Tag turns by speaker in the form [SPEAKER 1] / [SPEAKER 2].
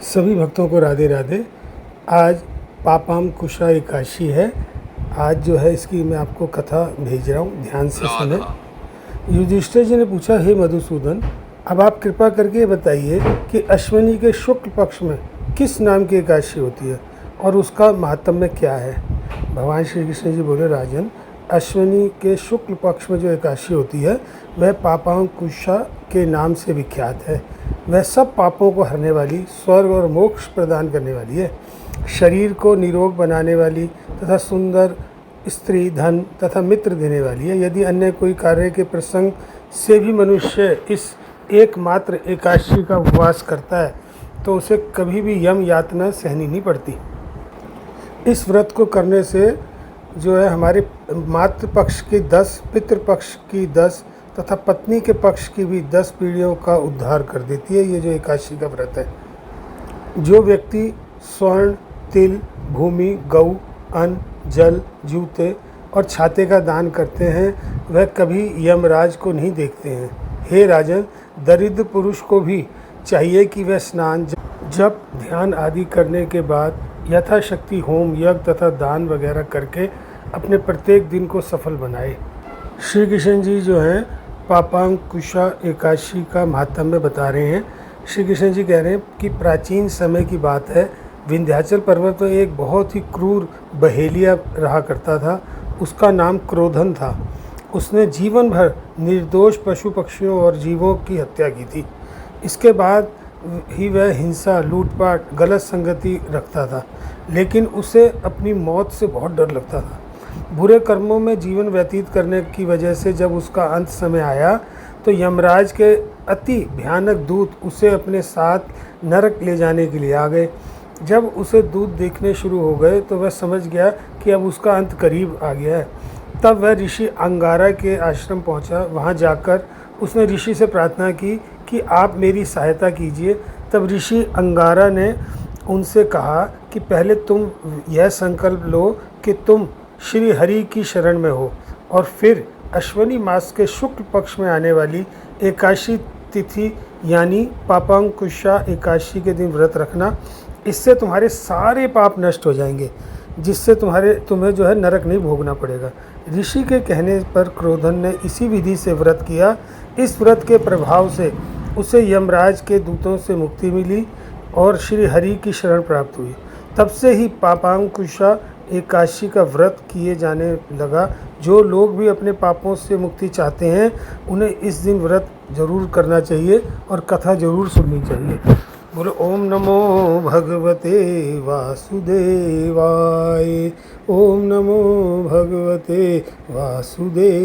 [SPEAKER 1] सभी भक्तों को राधे राधे। आज पापांकुशा एकादशी है। आज जो है इसकी मैं आपको कथा भेज रहा हूँ, ध्यान से सुने। युधिष्ठिर जी ने पूछा, हे मधुसूदन, अब आप कृपा करके बताइए कि अश्विनी के शुक्ल पक्ष में किस नाम की एकादशी होती है और उसका महात्म्य क्या है। भगवान श्री कृष्ण जी बोले, राजन, अश्विनी के शुक्ल पक्ष में जो एकादशी होती है वह पापांकुशा के नाम से विख्यात है। वह सब पापों को हरने वाली, स्वर्ग और मोक्ष प्रदान करने वाली है, शरीर को निरोग बनाने वाली तथा सुंदर स्त्री, धन तथा मित्र देने वाली है। यदि अन्य कोई कार्य के प्रसंग से भी मनुष्य इस एकमात्र एकादशी का उपवास करता है तो उसे कभी भी यम यातना सहनी नहीं पड़ती। इस व्रत को करने से जो है हमारे मातृ पक्ष की 10, पितृ पक्ष की 10 तथा पत्नी के पक्ष की भी 10 पीढ़ियों का उद्धार कर देती है। ये जो एकादशी का व्रत है, जो व्यक्ति स्वर्ण, तिल, भूमि, गऊ, अन्न, जल, जूते और छाते का दान करते हैं वह कभी यमराज को नहीं देखते हैं। हे राजन, दरिद्र पुरुष को भी चाहिए कि वह स्नान, जप, ध्यान आदि करने के बाद यथाशक्ति होम, यज्ञ तथा दान वगैरह करके अपने प्रत्येक दिन को सफल बनाए। श्री कृष्ण जी जो हैं पापांकुशा एकादशी का महात्म्य बता रहे हैं। श्री कृष्ण जी कह रहे हैं कि प्राचीन समय की बात है, विंध्याचल पर्वत में एक बहुत ही क्रूर बहेलिया रहा करता था। उसका नाम क्रोधन था। उसने जीवन भर निर्दोष पशु पक्षियों और जीवों की हत्या की थी। इसके बाद ही वह हिंसा, लूटपाट, गलत संगति रखता था, लेकिन उसे अपनी मौत से बहुत डर लगता था। बुरे कर्मों में जीवन व्यतीत करने की वजह से जब उसका अंत समय आया तो यमराज के अति भयानक दूत उसे अपने साथ नरक ले जाने के लिए आ गए। जब उसे दूत देखने शुरू हो गए तो वह समझ गया कि अब उसका अंत करीब आ गया है। तब वह ऋषि अंगारा के आश्रम पहुंचा। वहां जाकर उसने ऋषि से प्रार्थना की कि आप मेरी सहायता कीजिए। तब ऋषि अंगारा ने उनसे कहा कि पहले तुम यह संकल्प लो कि तुम श्री हरि की शरण में हो और फिर अश्विनी मास के शुक्ल पक्ष में आने वाली एकादशी तिथि यानी पापांकुशा एकादशी के दिन व्रत रखना। इससे तुम्हारे सारे पाप नष्ट हो जाएंगे, जिससे तुम्हें जो है नरक नहीं भोगना पड़ेगा। ऋषि के कहने पर क्रोधन ने इसी विधि से व्रत किया। इस व्रत के प्रभाव से उसे यमराज के दूतों से मुक्ति मिली और श्री हरि की शरण प्राप्त हुई। तब से ही पापांकुशा एकादशी का व्रत किए जाने लगा। जो लोग भी अपने पापों से मुक्ति चाहते हैं उन्हें इस दिन व्रत जरूर करना चाहिए और कथा जरूर सुननी चाहिए। बोलो ओम नमो भगवते वासुदेवाय। ओम नमो भगवते वासुदेवाय।